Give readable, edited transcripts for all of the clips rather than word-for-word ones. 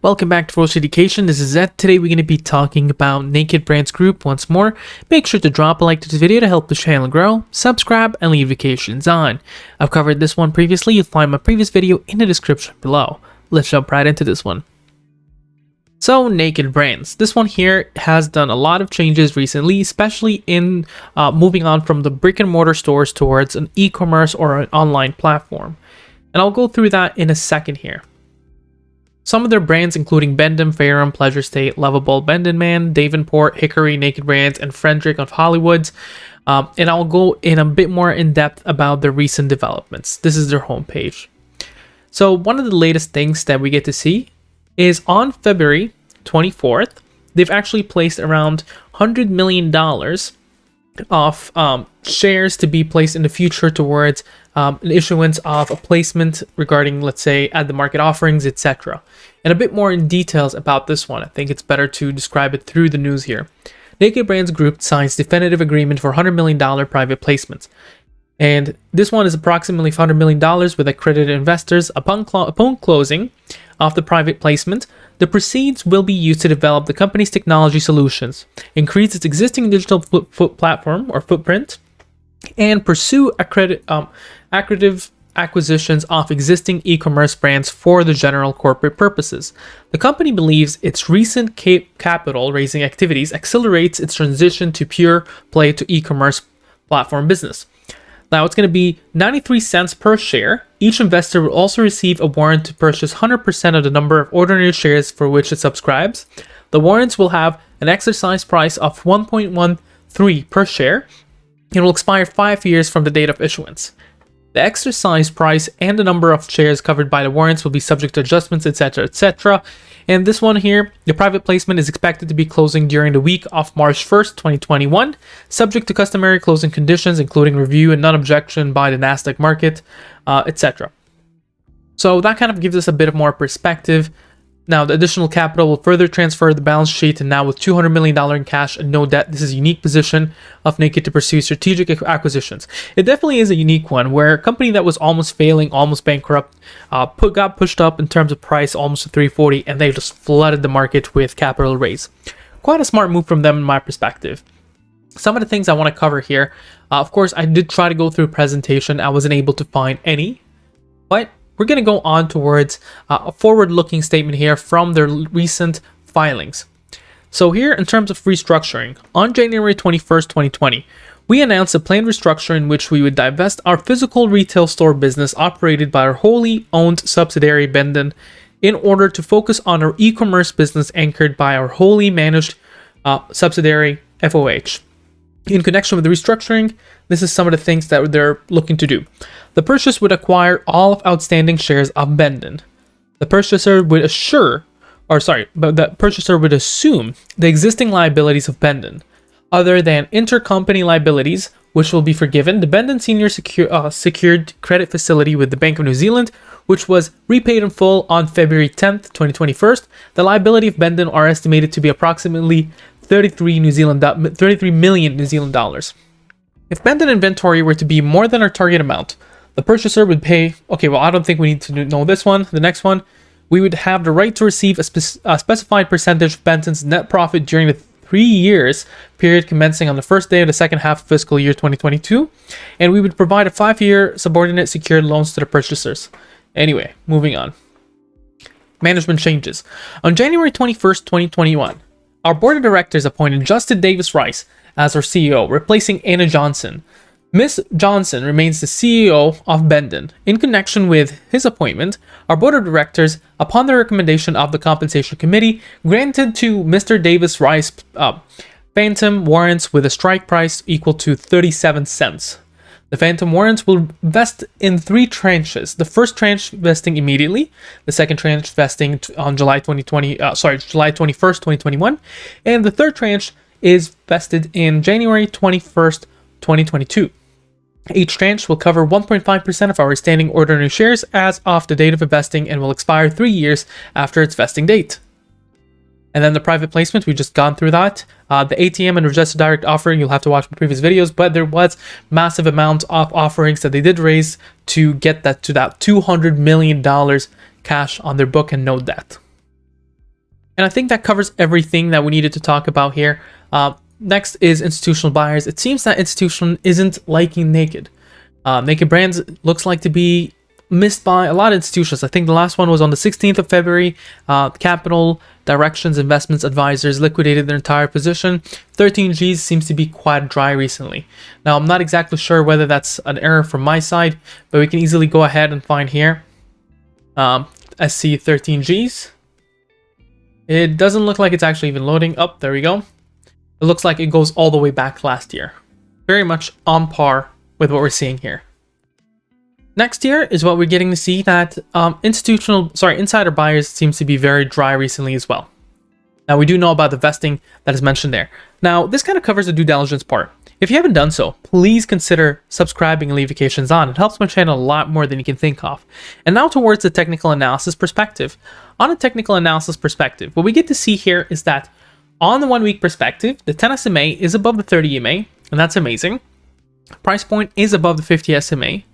Welcome back to Ferocious Education. This is Zed. Today we're going to be talking about NAKD Brands Group once more. Make sure to drop a like to this video to help the channel grow, subscribe, and leave notifications on. I've covered this one previously. You'll find my previous video in the description below. Let's jump right into this one. So NAKD Brands. This one here has done a lot of changes recently, especially in moving on from the brick and mortar stores towards an e-commerce or an online platform. And I'll go through that in a second here. Some of their brands including Bendham, Ferrum, Pleasure State, Lovable, Bendon Man, Davenport, Hickory, NAKD Brands, and Frederick of Hollywoods. And I'll go in a bit more in depth about the recent developments. This is their homepage. So one of the latest things that we get to see is on February 24th, they've actually placed around $100 million of shares to be placed in the future towards an issuance of a placement regarding, let's say, at the market offerings, etc. And a bit more in details about this one. I think it's better to describe it through the news here. NAKD Brands Group signs definitive agreement for $100 million private placements. And this one is approximately $500 million with accredited investors. Upon closing of the private placement, the proceeds will be used to develop the company's technology solutions, increase its existing digital platform or footprint, and pursue accretive acquisitions of existing e-commerce brands for the general corporate purposes. The company believes its recent capital raising activities accelerates its transition to pure play to e-commerce platform business. Now it's going to be 93 cents per share. Each investor will also receive a warrant to purchase 100% of the number of ordinary shares for which it subscribes. The warrants will have an exercise price of 1.13 per share and will expire 5 years from the date of issuance. The exercise price and the number of shares covered by the warrants will be subject to adjustments, etc., etc. And this one here, the private placement is expected to be closing during the week of March 1st, 2021, subject to customary closing conditions, including review and non-objection by the NASDAQ market, etc. So that kind of gives us a bit of more perspective. Now, the additional capital will further transfer the balance sheet, and now with $200 million in cash and no debt, this is a unique position of NAKD to pursue strategic acquisitions. It definitely is a unique one, where a company that was almost failing, almost bankrupt, got pushed up in terms of price almost to $340, and they just flooded the market with capital raise. Quite a smart move from them in my perspective. Some of the things I want to cover here, of course, I did try to go through a presentation. I wasn't able to find any, but we're going to go on towards a forward-looking statement here from their recent filings. So here, in terms of restructuring, on January 21st, 2020, we announced a planned restructure in which we would divest our physical retail store business operated by our wholly owned subsidiary Bendon in order to focus on our e-commerce business anchored by our wholly managed subsidiary FOH. In connection with the restructuring, this is some of the things that they're looking to do. The purchase would acquire all of outstanding shares of Bendon. The purchaser would assume the existing liabilities of Bendon, other than intercompany liabilities, which will be forgiven. The Bendon Senior secured credit facility with the Bank of New Zealand, which was repaid in full on February 10th, 2021. The liability of Bendon are estimated to be approximately 33 million New Zealand dollars. If Bendon inventory were to be more than our target amount, the purchaser would pay, I don't think we need to know this one. The next one, we would have the right to receive a specified percentage of Bendon's net profit during the 3 years period commencing on the first day of the second half of fiscal year 2022, and we would provide a 5-year subordinate secured loans to the purchasers. Anyway, moving on. Management changes. On January 21st, 2021, our board of directors appointed Justin Davis Rice as our CEO, replacing Anna Johnson. Ms. Johnson remains the CEO of Bendon. In connection with his appointment, our board of directors, upon the recommendation of the compensation committee, granted to Mr. Davis Rice phantom warrants with a strike price equal to 37 cents. The phantom warrants will vest in 3 tranches. The first tranche vesting immediately, the second tranche vesting on July 21st, 2021, and the third tranche is vested in January 21st, 2022. Each tranche will cover 1.5% of our standing ordinary shares as of the date of vesting and will expire 3 years after its vesting date. And then the private placement, we've just gone through that. The ATM and registered direct offering, you'll have to watch my previous videos, but there was massive amount of offerings that they did raise to get that to that $200 million cash on their book and no debt. And I think that covers everything that we needed to talk about here. Next is institutional buyers. It seems that institutional isn't liking Naked. Naked Brands looks like to be missed by a lot of institutions. I think the last one was on the 16th of February. Capital Directions Investments Advisors liquidated their entire position. 13Gs seems to be quite dry recently. Now, I'm not exactly sure whether that's an error from my side, but we can easily go ahead and find here. SC 13Gs. It doesn't look like it's actually even loading up. There we go. It looks like it goes all the way back last year. Very much on par with what we're seeing here. Next here is what we're getting to see that insider buyers seems to be very dry recently as well. Now, we do know about the vesting that is mentioned there. Now, this kind of covers the due diligence part. If you haven't done so, please consider subscribing and leave notifications on. It helps my channel a lot more than you can think of. And now towards the technical analysis perspective. On a technical analysis perspective, what we get to see here is that on the 1 week perspective, the 10 SMA is above the 30 EMA, and that's amazing. Price point is above the 50 SMA.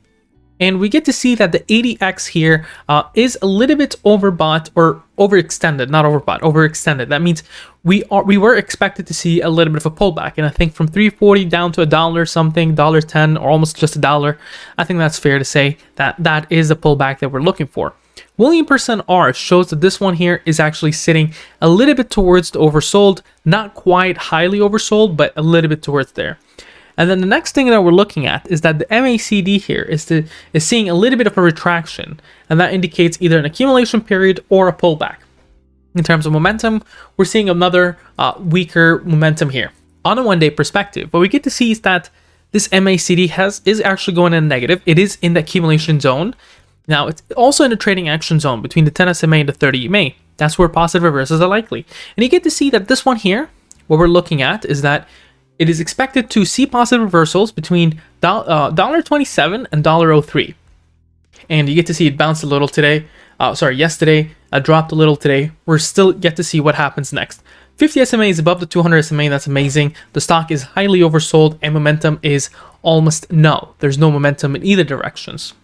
And we get to see that the 80X here is a little bit overbought or overextended, not overbought, overextended. That means we were expected to see a little bit of a pullback. And I think from $3.40 down to $1 something, $1.10, or almost just $1, I think that's fair to say that that is the pullback that we're looking for. William % R shows that this one here is actually sitting a little bit towards the oversold, not quite highly oversold, but a little bit towards there. And then the next thing that we're looking at is that the NAKD here is seeing a little bit of a retraction, and that indicates either an accumulation period or a pullback. In terms of momentum, we're seeing another weaker momentum here. On a 1 day perspective, what we get to see is that this NAKD is actually going in negative. It is in the accumulation zone. Now, it's also in the trading action zone between the 10 SMA and the 30 EMA. That's where positive reversals are likely. And you get to see that this one here, what we're looking at is that it is expected to see positive reversals between $1.27 and $1.03. And you get to see it bounce a little today. Yesterday, dropped a little today. We're still get to see what happens next. 50 SMA is above the 200 SMA. That's amazing. The stock is highly oversold and momentum is almost no. There's no momentum in either directions.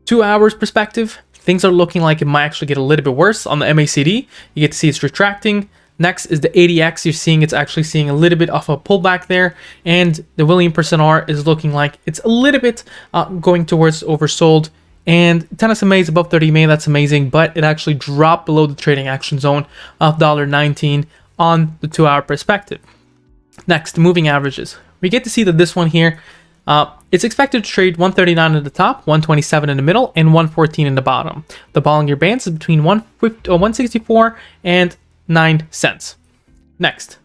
2 hours perspective, things are looking like it might actually get a little bit worse on the NAKD. You get to see it's retracting. Next is the 80X. You're seeing it's actually seeing a little bit of a pullback there. And the William % R is looking like it's a little bit going towards oversold. And 10 SMA is above 30 EMA. That's amazing. But it actually dropped below the trading action zone of $1.19 on the 2 hour perspective. Next, moving averages. We get to see that this one here, it's expected to trade 139 at the top, 127 in the middle, and 114 in the bottom. The Bollinger Bands is between 164 and 9 cents. Next,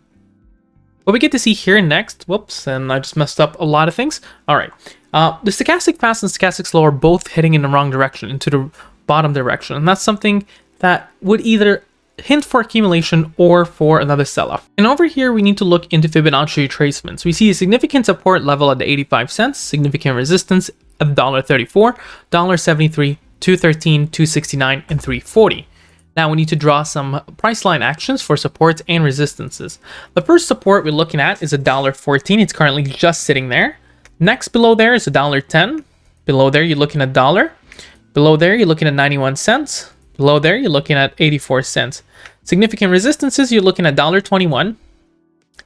what we get to see here next, whoops, and I just messed up a lot of things. All right, the stochastic fast and stochastic slow are both heading in the wrong direction, into the bottom direction, and that's something that would either hint for accumulation or for another sell-off. And over here, we need to look into Fibonacci retracements. We see a significant support level at the 85 cents, significant resistance at $1.34, $1.73, $2.13, $2.69, and $3.40. Now we need to draw some price line actions for supports and resistances. The first support we're looking at is $1.14. It's currently just sitting there. Next below there is $1.10. Below there, you're looking at $1. Below there, you're looking at 91 cents. Below there, you're looking at 84 cents. Significant resistances, you're looking at $1.21,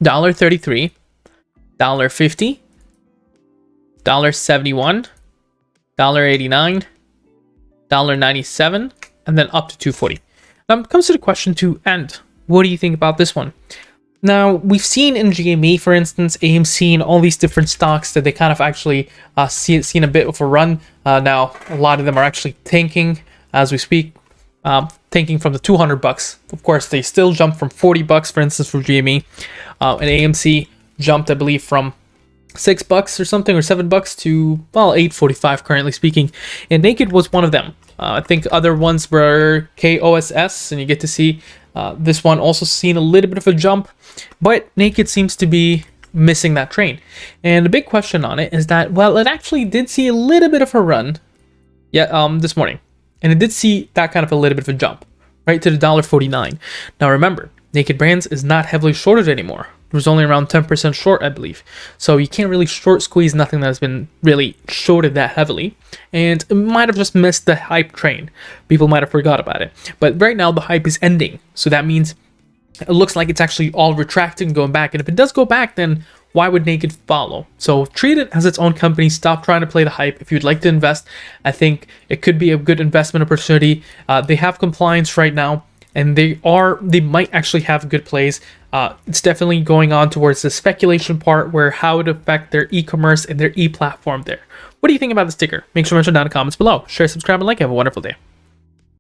$1.33, $1.50, $1.71, $1.89, $1.97, and then up to $2.40. Now, it comes to the question to end. What do you think about this one? Now, we've seen in GME, for instance, AMC, and all these different stocks that they kind of actually seen a bit of a run. Now, a lot of them are actually tanking as we speak. Tanking from the $200. Of course, they still jumped from $40, for instance, for GME. And AMC jumped, I believe, from $6 or something, or $7 to, well, $8.45 currently speaking. And Naked was one of them. I think other ones were KOSS, and you get to see this one also seen a little bit of a jump, but Naked seems to be missing that train. And the big question on it is that, well, it actually did see a little bit of a run this morning. And it did see that kind of a little bit of a jump, right, to the $1.49. Now remember, Naked Brands is not heavily shorted anymore. It was only around 10% short, I believe. So you can't really short squeeze nothing that has been really shorted that heavily. And it might have just missed the hype train. People might have forgot about it. But right now, the hype is ending. So that means it looks like it's actually all retracting and going back. And if it does go back, then why would NAKD follow? So treat it as its own company. Stop trying to play the hype. If you'd like to invest, I think it could be a good investment opportunity. They have compliance right now, and they might actually have good plays. It's definitely going on towards the speculation part, where how it affect their e-commerce and their e-platform there. What do you think about this ticker? Make sure to mention down in the comments below. Share, subscribe, and like. Have a wonderful day.